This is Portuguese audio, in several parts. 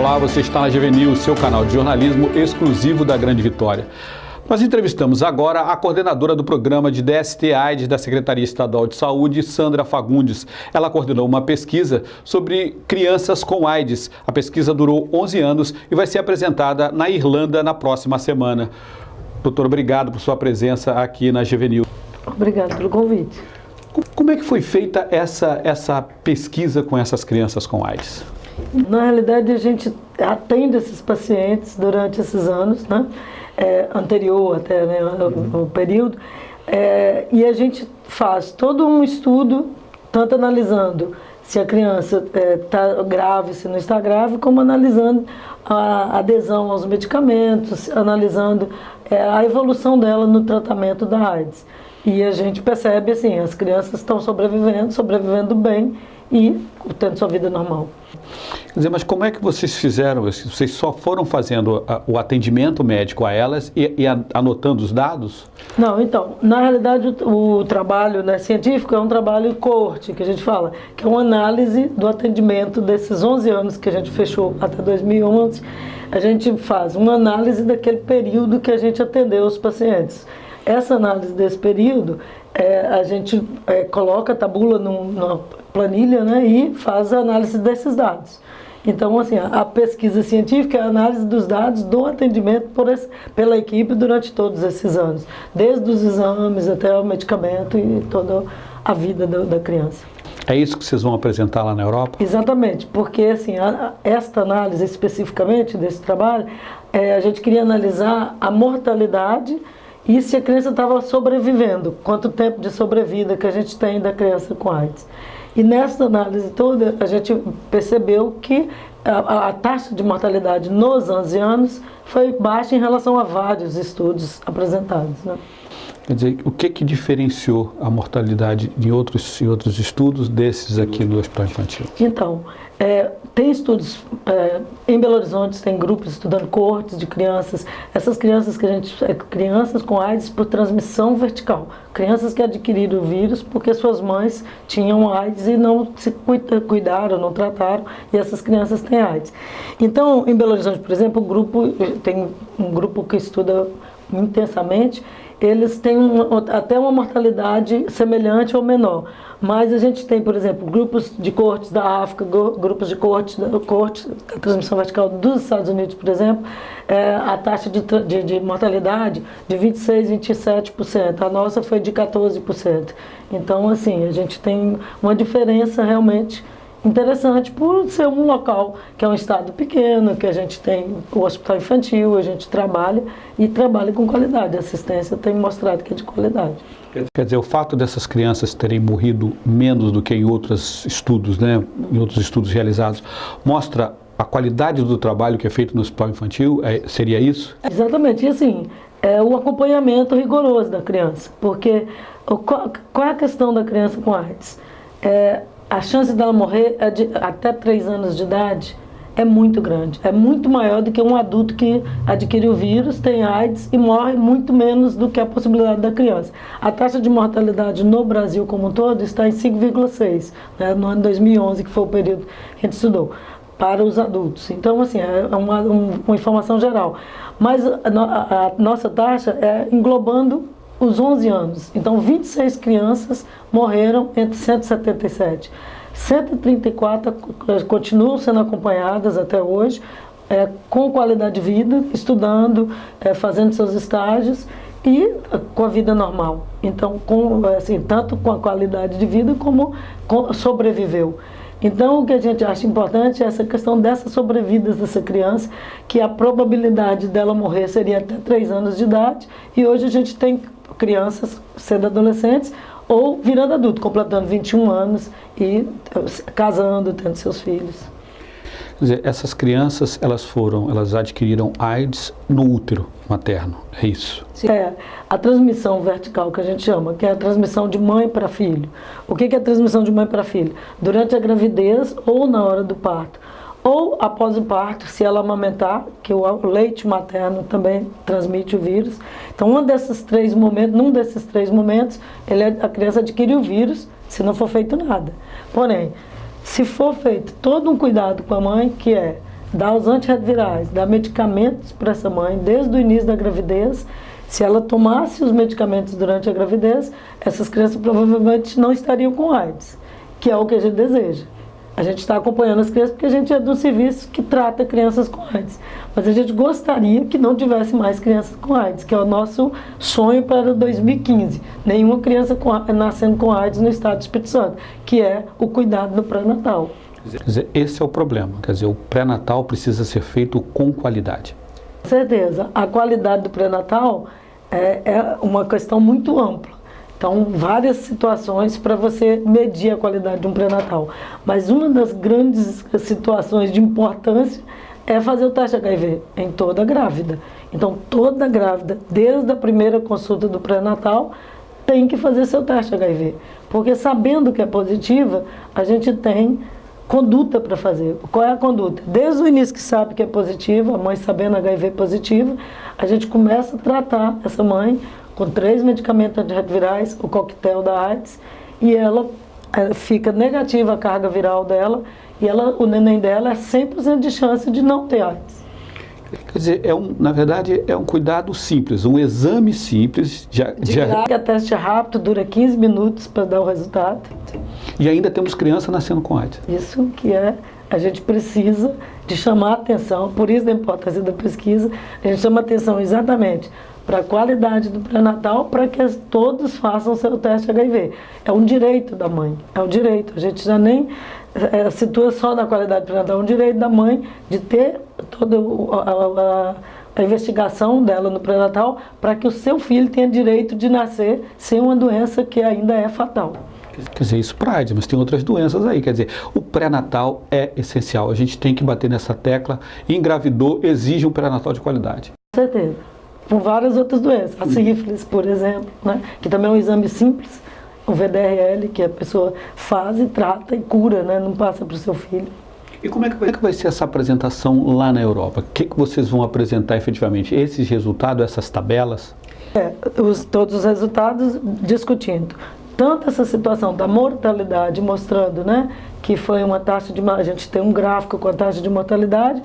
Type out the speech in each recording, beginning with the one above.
Olá, você está na GV News, seu canal de jornalismo exclusivo da Grande Vitória. Nós entrevistamos agora a coordenadora do programa de DST-AIDS da Secretaria Estadual de Saúde, Sandra Fagundes. Ela coordenou uma pesquisa sobre crianças com AIDS. A pesquisa durou 11 anos e vai ser apresentada na Irlanda na próxima semana. Doutor, obrigado por sua presença aqui na GV News. Obrigado pelo convite. Como é que foi feita essa pesquisa com essas crianças com AIDS? Na realidade, a gente atende esses pacientes durante esses anos, né? Anterior até, né, o período, e a gente faz todo um estudo, tanto analisando se a criança está grave, se não está grave, como analisando a adesão aos medicamentos, analisando a evolução dela no tratamento da AIDS. E a gente percebe, assim, as crianças estão sobrevivendo bem e tendo sua vida normal. Quer dizer, mas como é que vocês fizeram isso? Vocês só foram fazendo o atendimento médico a elas e anotando os dados? Não, então, na realidade o trabalho, né, científico é um trabalho coorte, que a gente fala, que é uma análise do atendimento desses 11 anos que a gente fechou até 2011. A gente faz uma análise daquele período que a gente atendeu os pacientes. Essa análise desse período, a gente coloca, tabula numa planilha, né, e faz a análise desses dados. Então, assim, a pesquisa científica é a análise dos dados do atendimento pela equipe durante todos esses anos, desde os exames até o medicamento e toda a vida da criança. É isso que vocês vão apresentar lá na Europa? Exatamente, porque assim, esta análise especificamente desse trabalho, a gente queria analisar a mortalidade e se a criança estava sobrevivendo, quanto tempo de sobrevida que a gente tem da criança com AIDS. E nessa análise toda, a gente percebeu que a taxa de mortalidade nos 11 anos foi baixa em relação a vários estudos apresentados, né? Quer dizer, o que diferenciou a mortalidade em outros estudos desses aqui no Hospital Infantil? Então, tem estudos, em Belo Horizonte tem grupos estudando coortes de crianças, essas crianças que crianças com AIDS por transmissão vertical, crianças que adquiriram o vírus porque suas mães tinham AIDS e não se cuidaram, não trataram, e essas crianças têm AIDS. Então, em Belo Horizonte, por exemplo, tem um grupo que estuda intensamente, eles têm até uma mortalidade semelhante ou menor. Mas a gente tem, por exemplo, grupos de coortes da África, grupos de coortes da transmissão vertical dos Estados Unidos, por exemplo, a taxa de mortalidade de 26%, 27%. A nossa foi de 14%. Então, assim, a gente tem uma diferença realmente interessante por ser um local que é um estado pequeno, que a gente tem o hospital infantil, a gente trabalha com qualidade. A assistência tem mostrado que é de qualidade. Quer dizer, o fato dessas crianças terem morrido menos do que em outros estudos, né, em outros estudos realizados, mostra a qualidade do trabalho que é feito no hospital infantil? Seria isso? Exatamente. E assim, o acompanhamento rigoroso da criança. Porque qual é a questão da criança com AIDS? A chance dela morrer até 3 anos de idade é muito grande. É muito maior do que um adulto que adquire o vírus, tem AIDS e morre muito menos do que a possibilidade da criança. A taxa de mortalidade no Brasil como um todo está em 5,6, né, no ano 2011, que foi o período que a gente estudou, para os adultos. Então, assim, é uma informação geral. Mas a nossa taxa é englobando os 11 anos. Então, 26 crianças morreram entre 177. 134 continuam sendo acompanhadas até hoje, com qualidade de vida, estudando, fazendo seus estágios e com a vida normal. Então, tanto com a qualidade de vida como sobreviveu. Então, o que a gente acha importante é essa questão dessas sobrevidas dessa criança, que a probabilidade dela morrer seria até 3 anos de idade, e hoje a gente tem crianças sendo adolescentes ou virando adulto, completando 21 anos e casando, tendo seus filhos. Quer dizer, essas crianças, elas adquiriram AIDS no útero materno, é isso? Sim. A transmissão vertical que a gente chama, que é a transmissão de mãe para filho. O que é a transmissão de mãe para filho? Durante a gravidez ou na hora do parto. Ou após o parto, se ela amamentar, que o leite materno também transmite o vírus. Então, num desses 3 momentos, a criança adquire o vírus, se não for feito nada. Porém, se for feito todo um cuidado com a mãe, que é dar os antirretrovirais, dar medicamentos para essa mãe desde o início da gravidez. Se ela tomasse os medicamentos durante a gravidez, essas crianças provavelmente não estariam com AIDS, que é o que a gente deseja. A gente está acompanhando as crianças porque a gente é do serviço que trata crianças com AIDS. Mas a gente gostaria que não tivesse mais crianças com AIDS, que é o nosso sonho para 2015. Nenhuma criança nascendo com AIDS no estado do Espírito Santo, que é o cuidado no pré-natal. Quer dizer, esse é o problema. Quer dizer, o pré-natal precisa ser feito com qualidade. Com certeza. A qualidade do pré-natal é uma questão muito ampla. Então, várias situações para você medir a qualidade de um pré-natal. Mas uma das grandes situações de importância é fazer o teste HIV em toda grávida. Então, toda grávida, desde a primeira consulta do pré-natal, tem que fazer seu teste HIV. Porque sabendo que é positiva, a gente tem conduta para fazer. Qual é a conduta? Desde o início que sabe que é positiva, a mãe sabendo HIV positiva, a gente começa a tratar essa mãe com 3 medicamentos antirretrovirais, o coquetel da AIDS, e ela fica negativa a carga viral dela, e o neném dela é 100% de chance de não ter AIDS. Quer dizer, na verdade, é um cuidado simples, um exame simples. É teste rápido, dura 15 minutos para dar o resultado. E ainda temos crianças nascendo com AIDS. Isso que a gente precisa de chamar a atenção, por isso a importância da pesquisa, a gente chama a atenção exatamente para a qualidade do pré-natal, para que todos façam seu teste HIV. É um direito da mãe, é um direito. A gente já nem situa só na qualidade do pré-natal, é um direito da mãe de ter toda a investigação dela no pré-natal, para que o seu filho tenha direito de nascer sem uma doença que ainda é fatal. Quer dizer, isso para AIDS, mas tem outras doenças aí. Quer dizer, o pré-natal é essencial. A gente tem que bater nessa tecla. Engravidou, exige um pré-natal de qualidade. Com certeza. Com várias outras doenças. A sífilis, por exemplo, né? Que também é um exame simples. O VDRL, que a pessoa faz e trata e cura, né? Não passa para o seu filho. E como é que vai ser essa apresentação lá na Europa? O que vocês vão apresentar efetivamente? Esses resultados, essas tabelas? Todos os resultados discutindo. Tanto essa situação da mortalidade, mostrando, né, que foi uma taxa de... A gente tem um gráfico com a taxa de mortalidade.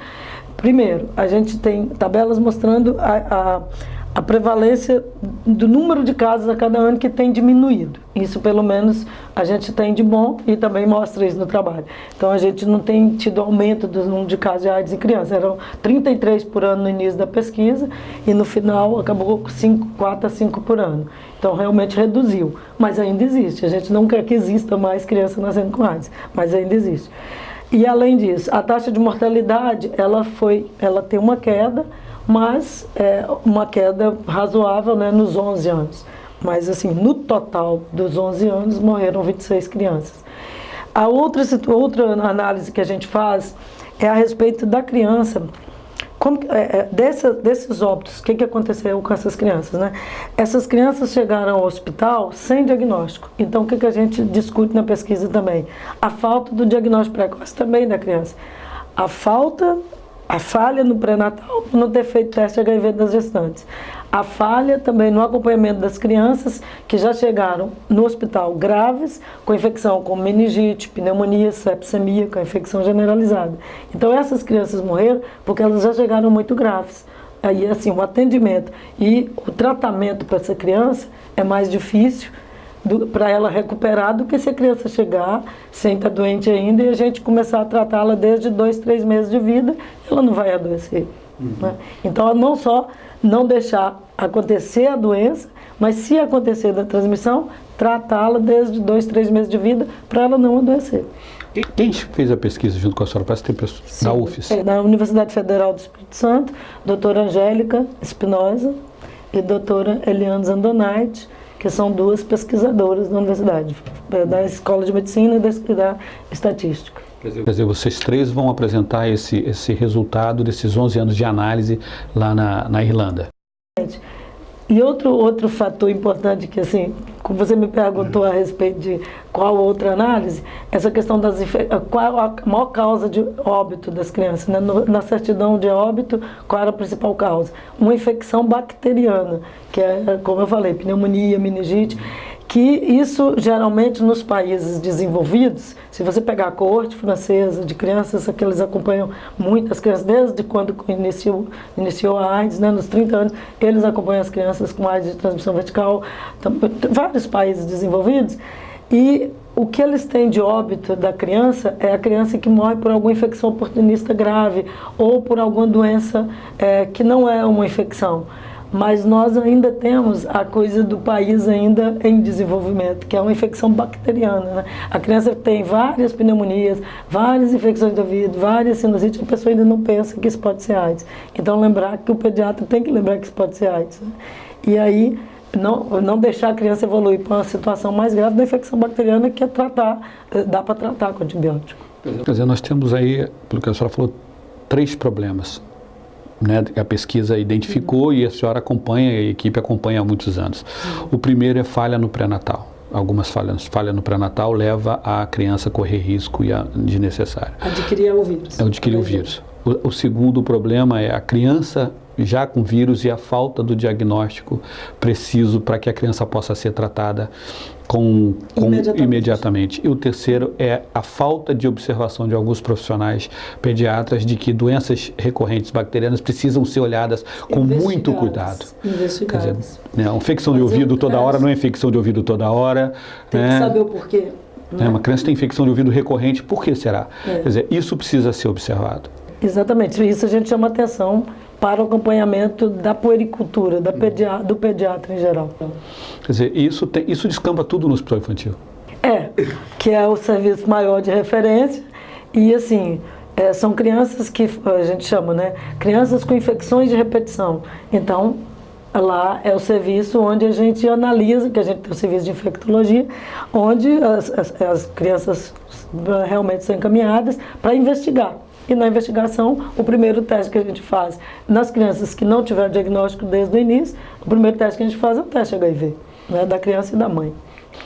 Primeiro, a gente tem tabelas mostrando a prevalência do número de casos a cada ano que tem diminuído. Isso, pelo menos, a gente tem de bom e também mostra isso no trabalho. Então, a gente não tem tido aumento do número de casos de AIDS em crianças. Eram 33 por ano no início da pesquisa e, no final, acabou com 4 a 5 por ano. Então, realmente reduziu. Mas ainda existe. A gente não quer que exista mais crianças nascendo com AIDS, mas ainda existe. E, além disso, a taxa de mortalidade, ela tem uma queda, mas uma queda razoável, né, nos 11 anos. Mas, assim, no total dos 11 anos, morreram 26 crianças. A outra análise que a gente faz é a respeito da criança. Desses óbitos, o que aconteceu com essas crianças, né? Essas crianças chegaram ao hospital sem diagnóstico. Então, o que a gente discute na pesquisa também? A falta do diagnóstico precoce também da criança. A falha no pré-natal por não ter feito teste HIV das gestantes. A falha também no acompanhamento das crianças que já chegaram no hospital graves, com infecção como meningite, pneumonia, sepsemia, com infecção generalizada. Então essas crianças morreram porque elas já chegaram muito graves. Aí, assim, o atendimento e o tratamento para essa criança é mais difícil para ela recuperar do que se a criança chegar sem estar doente ainda e a gente começar a tratá-la desde 2, 3 meses de vida, ela não vai adoecer. Né? Então, não só não deixar acontecer a doença, mas se acontecer da transmissão, tratá-la desde 2, 3 meses de vida para ela não adoecer. Quem fez a pesquisa junto com a senhora? Parece que tem pessoas da UFES. Da Universidade Federal do Espírito Santo, doutora Angélica Espinosa e doutora Eliane Zandonaiti, que são 2 pesquisadoras da universidade, da Escola de Medicina e da Estatística. Quer dizer, vocês 3 vão apresentar esse resultado desses 11 anos de análise lá na Irlanda. E outro fator importante que, assim, como você me perguntou a respeito de qual outra análise, essa questão qual a maior causa de óbito das crianças, né? Na certidão de óbito, qual era a principal causa? Uma infecção bacteriana, que é, como eu falei, pneumonia, meningite, que isso geralmente nos países desenvolvidos, se você pegar a coorte francesa de crianças que eles acompanham muitas crianças, desde quando iniciou a AIDS, né, nos 30 anos, eles acompanham as crianças com AIDS de transmissão vertical, vários países desenvolvidos, e o que eles têm de óbito da criança é a criança que morre por alguma infecção oportunista grave ou por alguma doença que não é uma infecção. Mas nós ainda temos a coisa do país ainda em desenvolvimento, que é uma infecção bacteriana, né? A criança tem várias pneumonias, várias infecções do ouvido, várias sinusites, a pessoa ainda não pensa que isso pode ser AIDS. Então lembrar que o pediatra tem que lembrar que isso pode ser AIDS, né? E aí não deixar a criança evoluir para uma situação mais grave da infecção bacteriana, que é dá para tratar com antibiótico. Quer dizer, nós temos aí, pelo que a senhora falou, 3 problemas, né, que a pesquisa identificou e a senhora acompanha, a equipe acompanha há muitos anos. O primeiro é falha no pré-natal. Algumas falha no pré-natal leva a criança a correr risco desnecessário. Adquirir o vírus. Adquirir o vírus. O segundo problema é a criança já com vírus e a falta do diagnóstico preciso para que a criança possa ser tratada imediatamente. E o terceiro é a falta de observação de alguns profissionais pediatras de que doenças recorrentes bacterianas precisam ser olhadas com muito cuidado. Investigadas. Quer dizer, né, uma infecção de ouvido toda hora não é infecção de ouvido toda hora. Tem que saber o porquê. Né? Uma criança tem infecção de ouvido recorrente, por que será? Quer dizer, isso precisa ser observado. Exatamente, isso a gente chama atenção para o acompanhamento da puericultura, do pediatra em geral. Quer dizer, isso descamba tudo no hospital infantil. Que é o serviço maior de referência e assim, são crianças que a gente chama, né, crianças com infecções de repetição. Então, lá é o serviço onde a gente analisa, que a gente tem o serviço de infectologia, onde as crianças realmente são encaminhadas para investigar. E na investigação, o primeiro teste que a gente faz nas crianças que não tiveram diagnóstico desde o início, o primeiro teste que a gente faz é o teste HIV, né, da criança e da mãe.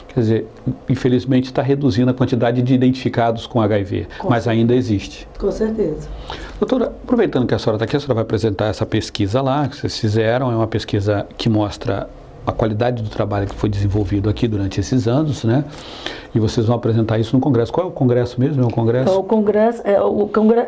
Quer dizer, infelizmente está reduzindo a quantidade de identificados com HIV, mas ainda existe. Com certeza. Doutora, aproveitando que a senhora está aqui, a senhora vai apresentar essa pesquisa lá, que vocês fizeram, é uma pesquisa que mostra a qualidade do trabalho que foi desenvolvido aqui durante esses anos, né? E vocês vão apresentar isso no congresso. Qual é o congresso mesmo? É um congresso? É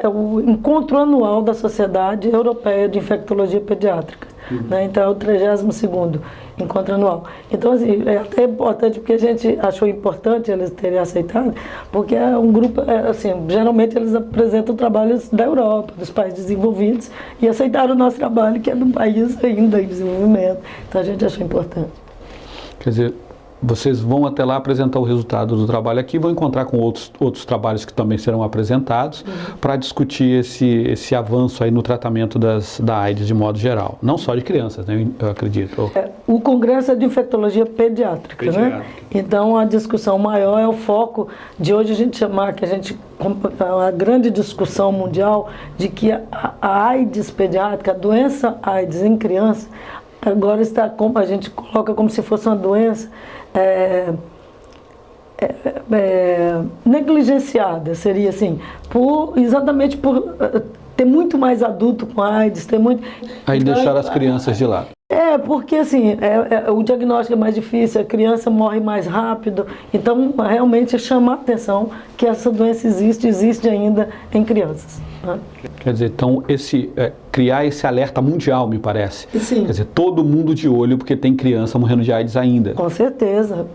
o encontro anual da Sociedade Europeia de Infectologia Pediátrica. Né? Então é o 32º encontro anual. Então, assim, é até importante porque a gente achou importante eles terem aceitado, porque é um grupo, assim, geralmente eles apresentam trabalhos da Europa, dos países desenvolvidos, e aceitaram o nosso trabalho, que é de um país ainda em desenvolvimento. Então a gente achou importante. Quer dizer, vocês vão até lá apresentar o resultado do trabalho aqui, vão encontrar com outros trabalhos que também serão apresentados para discutir esse avanço aí no tratamento da AIDS de modo geral. Não só de crianças, né, eu acredito. O congresso é de infectologia pediátrica, né? Então a discussão maior é o foco de hoje a gente chamar, a grande discussão mundial de que a AIDS pediátrica, a doença AIDS em criança, agora a gente coloca como se fosse uma doença negligenciada, seria assim, exatamente por ter muito mais adulto com AIDS, Aí deixar as crianças de lado. Porque assim, o diagnóstico é mais difícil, a criança morre mais rápido, então realmente chamar a atenção que essa doença existe ainda em crianças. Né? Quer dizer, então, criar esse alerta mundial, me parece. Sim. Quer dizer, todo mundo de olho, porque tem criança morrendo de AIDS ainda. Com certeza.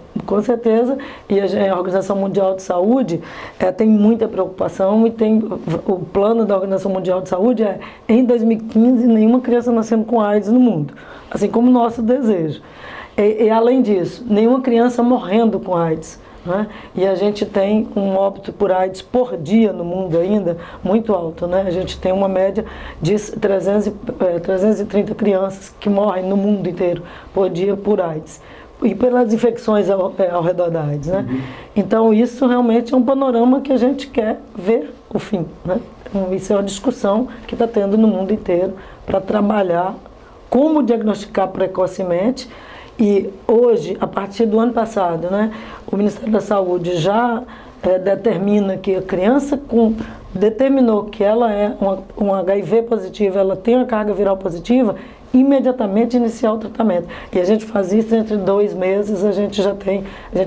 E a Organização Mundial de Saúde tem muita preocupação e tem o plano da Organização Mundial de Saúde em 2015, nenhuma criança nascendo com AIDS no mundo, assim como o nosso desejo. E além disso, nenhuma criança morrendo com AIDS. Né? E a gente tem um óbito por AIDS por dia no mundo ainda muito alto, né? A gente tem uma média de 330 crianças que morrem no mundo inteiro por dia por AIDS e pelas infecções ao redor da AIDS, né? Então isso realmente é um panorama que a gente quer ver o fim, né? Então, isso é uma discussão que está tendo no mundo inteiro para trabalhar como diagnosticar precocemente. E hoje, a partir do ano passado, né, o Ministério da Saúde já determina que a criança determinou que ela é um HIV positivo, ela tem uma carga viral positiva, imediatamente iniciar o tratamento. E a gente faz isso entre 2 meses, a gente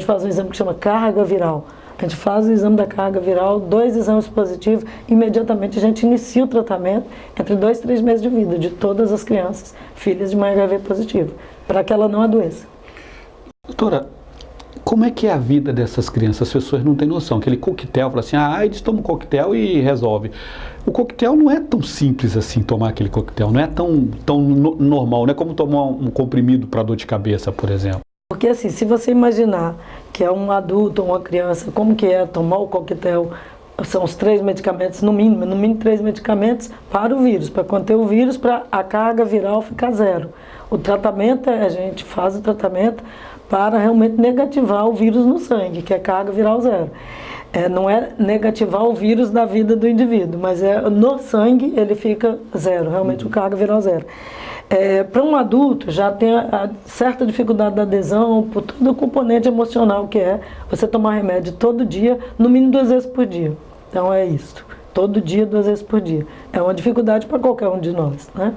faz um exame que chama carga viral. A gente faz o exame da carga viral, 2 exames positivos, imediatamente a gente inicia o tratamento entre 2 e 3 meses de vida de todas as crianças, filhas de mãe HIV positivo, para que ela não adoeça. Doutora, como é que é a vida dessas crianças? As pessoas não têm noção. Aquele coquetel, fala assim, eles tomam um coquetel e resolve. O coquetel não é tão simples assim, tomar aquele coquetel. Não é tão normal, não é como tomar um comprimido para dor de cabeça, por exemplo. Porque assim, se você imaginar que é um adulto ou uma criança, como que é tomar o coquetel? São os 3 medicamentos, no mínimo 3 medicamentos para o vírus, para conter o vírus, para a carga viral ficar 0. O tratamento, a gente faz o tratamento para realmente negativar o vírus no sangue, que é carga viral 0. Não é negativar o vírus da vida do indivíduo, mas no sangue ele fica 0, realmente o carga viral 0. Para um adulto já tem a certa dificuldade da adesão por todo o componente emocional que é você tomar remédio todo dia, no mínimo 2 vezes por dia. Então é isso, todo dia 2 vezes por dia. É uma dificuldade para qualquer um de nós, né?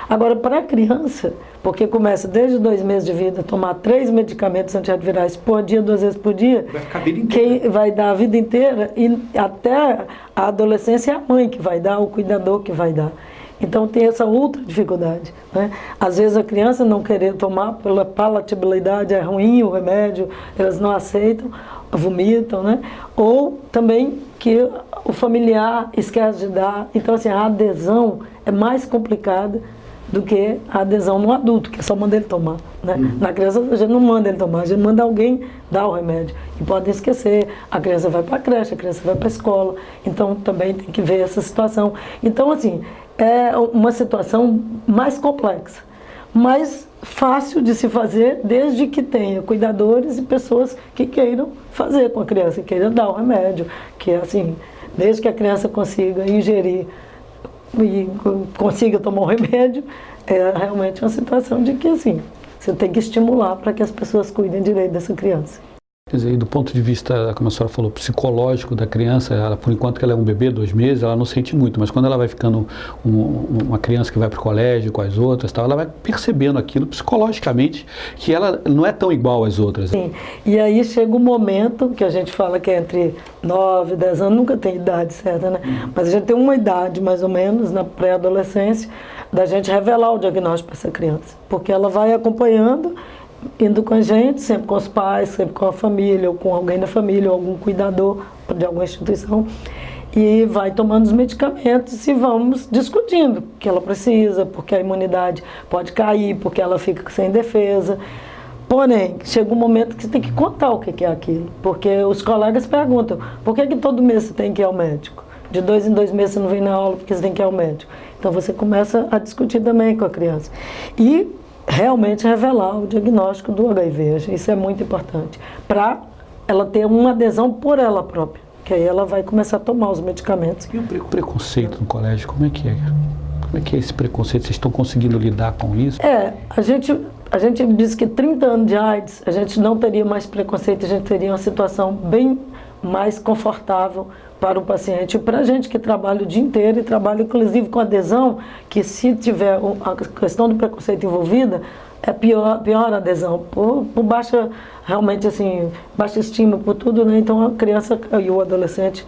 Agora, para a criança, porque começa desde 2 meses de vida a tomar 3 medicamentos antirretrovirais por dia, 2 vezes por dia, vai ficar a vida inteira. Quem vai dar a vida inteira e até a adolescência é a mãe que vai dar, o cuidador que vai dar. Então tem essa outra dificuldade, né? Às vezes a criança não querer tomar pela palatabilidade, é ruim o remédio, elas não aceitam, vomitam, né? Ou também que o familiar esquece de dar. Então assim, a adesão é mais complicada do que a adesão no adulto, que é só manda ele tomar, né? Na criança a gente não manda ele tomar, a gente manda alguém dar o remédio. E pode esquecer, a criança vai para a creche, a criança vai para a escola, então também tem que ver essa situação. Então assim, é uma situação mais complexa, mais fácil de se fazer desde que tenha cuidadores e pessoas que queiram fazer com a criança, que queiram dar o remédio, que assim, desde que a criança consiga ingerir e consiga tomar o remédio, é realmente uma situação de que assim, você tem que estimular para que as pessoas cuidem direito dessa criança. Quer dizer, do ponto de vista, como a senhora falou, psicológico da criança, ela, por enquanto que ela é um bebê, 2 meses, ela não sente muito, mas quando ela vai ficando uma criança que vai para o colégio com as outras, tal, ela vai percebendo aquilo psicologicamente, que ela não é tão igual às outras. Sim, e aí chega um momento que a gente fala que é entre 9 e 10 anos, nunca tem idade certa, né? Mas a gente tem uma idade, mais ou menos, na pré-adolescência, da gente revelar o diagnóstico para essa criança, porque ela vai acompanhando, indo com a gente, sempre com os pais, sempre com a família, ou com alguém da família, ou algum cuidador de alguma instituição, e vai tomando os medicamentos e vamos discutindo o que ela precisa, porque a imunidade pode cair, porque ela fica sem defesa. Porém, chega um momento que você tem que contar o que é aquilo, porque os colegas perguntam, por que todo mês você tem que ir ao médico? De 2 em 2 meses você não vem na aula porque você tem que ir ao médico. Então você começa a discutir também com a criança. E realmente revelar o diagnóstico do HIV. Isso é muito importante, para ela ter uma adesão por ela própria, que aí ela vai começar a tomar os medicamentos. E o preconceito no colégio, como é que é? Como é que é esse preconceito? Vocês estão conseguindo lidar com isso? A gente diz que 30 anos de AIDS, a gente não teria mais preconceito, a gente teria uma situação bem mais confortável para o paciente. Para a gente que trabalha o dia inteiro e trabalha inclusive com adesão, que se tiver a questão do preconceito envolvida, é pior a adesão, por baixa, realmente assim, baixa estima por tudo, né? Então a criança e o adolescente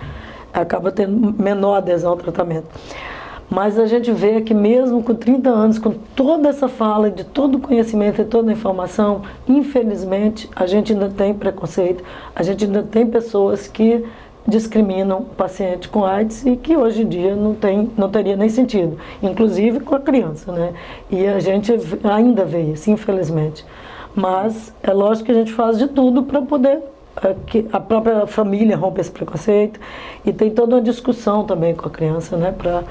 acaba tendo menor adesão ao tratamento. Mas a gente vê que mesmo com 30 anos, com toda essa fala, de todo o conhecimento e toda a informação, infelizmente a gente ainda tem preconceito, a gente ainda tem pessoas que discriminam o paciente com AIDS e que hoje em dia não teria nem sentido, inclusive com a criança, né? E a gente ainda vê isso, infelizmente. Mas é lógico que a gente faz de tudo para poder que a própria família rompa esse preconceito, e tem toda uma discussão também com a criança, né? Para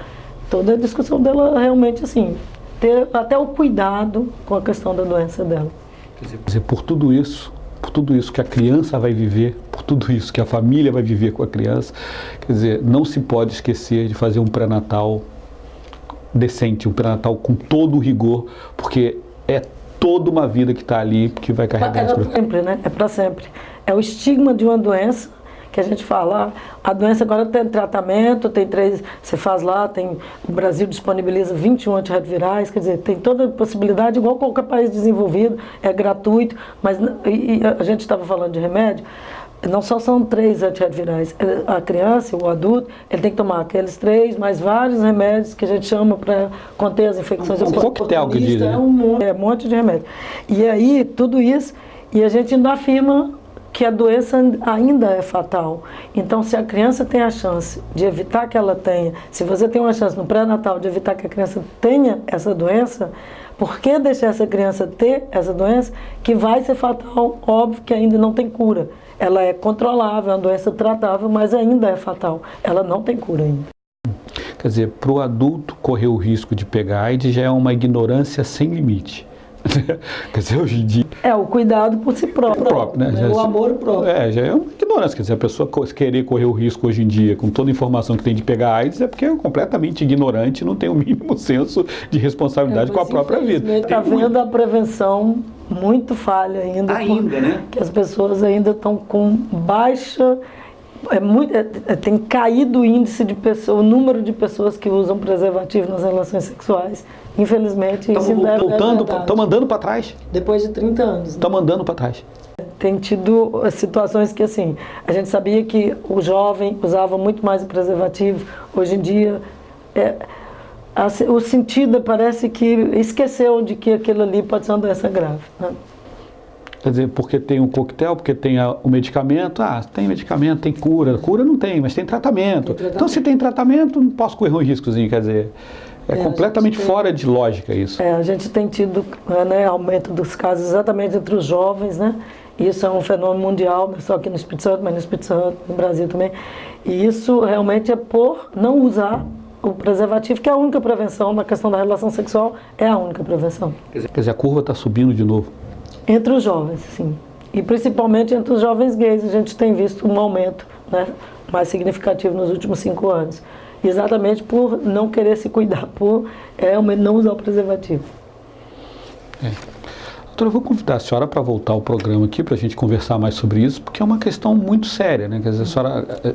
toda a discussão dela realmente assim, ter até o cuidado com a questão da doença dela. Quer dizer, por tudo isso que a criança vai viver, por tudo isso que a família vai viver com a criança, quer dizer, não se pode esquecer de fazer um pré-natal decente, um pré-natal com todo o rigor, porque é toda uma vida que está ali que vai carregar isso. É para sempre, né? É para sempre. É o estigma de uma doença que a gente fala, a doença agora tem tratamento, tem 3, você faz lá, o Brasil disponibiliza 21 antirretrovirais, quer dizer, tem toda a possibilidade, igual qualquer país desenvolvido, é gratuito, mas a gente estava falando de remédio, não só são 3 antirretrovirais, a criança, o adulto, ele tem que tomar aqueles 3, mais vários remédios que a gente chama para conter as infecções. Um coquetel que diz, né? Um monte de remédio. E aí, tudo isso, e a gente ainda afirma que a doença ainda é fatal. Então, se a criança tem a chance de evitar que ela tenha, se você tem uma chance no pré-natal de evitar que a criança tenha essa doença, por que deixar essa criança ter essa doença que vai ser fatal? Óbvio que ainda não tem cura. Ela é controlável, é uma doença tratável, mas ainda é fatal. Ela não tem cura ainda. Quer dizer, para o adulto correr o risco de pegar AIDS já é uma ignorância sem limite. Quer dizer, hoje em dia... É, o cuidado por si próprio, né? O amor próprio. Já é uma ignorância. Quer dizer, a pessoa querer correr o risco hoje em dia, com toda a informação que tem de pegar AIDS, é porque é completamente ignorante e não tem o mínimo senso de responsabilidade com a própria vida. Está vendo a prevenção muito falha ainda, né? Que as pessoas ainda estão com baixa... tem caído o índice de pessoas, o número de pessoas que usam preservativo nas relações sexuais. Infelizmente, isso ainda é verdade. Estão mandando para trás. Depois de 30 anos. Estão mandando para trás. Tem tido situações que, assim, a gente sabia que o jovem usava muito mais o preservativo. Hoje em dia, o sentido parece que esqueceu de que aquilo ali pode ser uma doença grave, né? Quer dizer, porque tem um coquetel, porque tem o medicamento, tem medicamento, tem cura. Cura não tem, mas tem tratamento. Então, se tem tratamento, não posso correr um riscozinho, quer dizer... É completamente fora de lógica isso. A gente tem tido, né, aumento dos casos exatamente entre os jovens, né? Isso é um fenômeno mundial, não só aqui no Espírito Santo, mas no Espírito Santo, no Brasil também. E isso realmente é por não usar o preservativo, que é a única prevenção na questão da relação sexual, é a única prevenção. Quer dizer, a curva está subindo de novo. Entre os jovens, sim. E principalmente entre os jovens gays, a gente tem visto um aumento, né, mais significativo nos últimos 5 anos. Exatamente por não querer se cuidar, por realmente não usar o preservativo. Doutora, eu vou convidar a senhora para voltar ao programa aqui, para a gente conversar mais sobre isso, porque é uma questão muito séria, né? Quer dizer,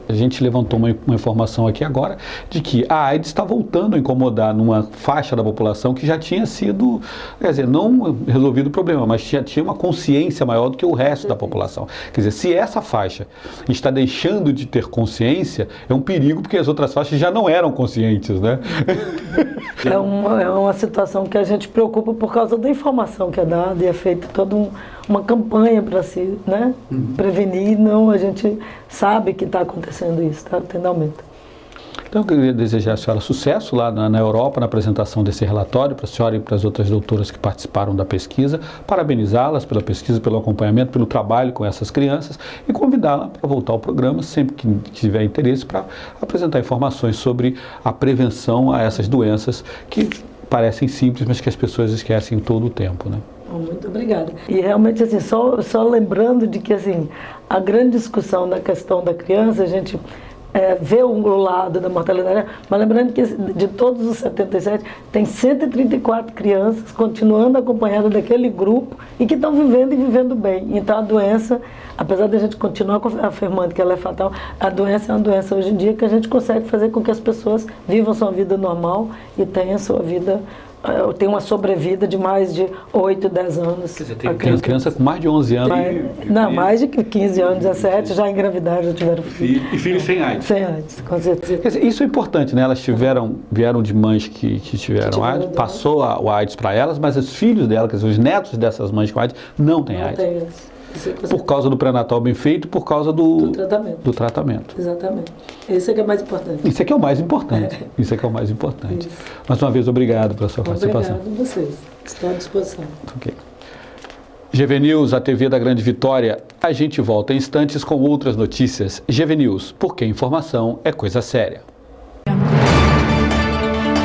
a gente levantou uma informação aqui agora de que a AIDS está voltando a incomodar numa faixa da população que já tinha sido, quer dizer, não resolvido o problema, mas tinha uma consciência maior do que o resto da população. Quer dizer, se essa faixa está deixando de ter consciência, é um perigo, porque as outras faixas já não eram conscientes, né? É uma situação que a gente preocupa por causa da informação que é dada e é feita toda uma campanha para se, né, prevenir. Não, a gente sabe que está acontecendo isso, está tendo aumento. Então eu queria desejar à senhora sucesso lá na Europa, na apresentação desse relatório, para a senhora e para as outras doutoras que participaram da pesquisa, parabenizá-las pela pesquisa, pelo acompanhamento, pelo trabalho com essas crianças e convidá-la para voltar ao programa sempre que tiver interesse para apresentar informações sobre a prevenção a essas doenças que parecem simples, mas que as pessoas esquecem todo o tempo, né? Muito obrigada. E realmente, assim, só lembrando de que, assim, a grande discussão da questão da criança, a gente vê o lado da mortalidade, mas lembrando que de todos os 77, tem 134 crianças continuando acompanhadas daquele grupo e que estão vivendo e vivendo bem. Então a doença, apesar de a gente continuar afirmando que ela é fatal, a doença é uma doença hoje em dia que a gente consegue fazer com que as pessoas vivam sua vida normal e tenham sua vida, tem uma sobrevida de mais de 8, 10 anos. Quer dizer, tem criança com mais de 11 anos. Mais de 15 anos, 17, já engravidaram, já tiveram filho. E filhos sem AIDS. Sem AIDS, com certeza. Quer dizer, isso é importante, né? Elas vieram de mães que tiveram AIDS, passou o AIDS para elas, mas os filhos delas, quer dizer, os netos dessas mães com AIDS, não têm AIDS. Tem AIDS. Por causa do pré-natal bem feito, por causa do tratamento. Exatamente. Esse é que é mais importante. Isso é que é o mais importante. Isso é que é o mais importante. Isso. Mais uma vez, obrigado pela sua participação. Obrigado a vocês. Estou à disposição. Ok. GV News, a TV da Grande Vitória. A gente volta em instantes com outras notícias. GV News, porque informação é coisa séria.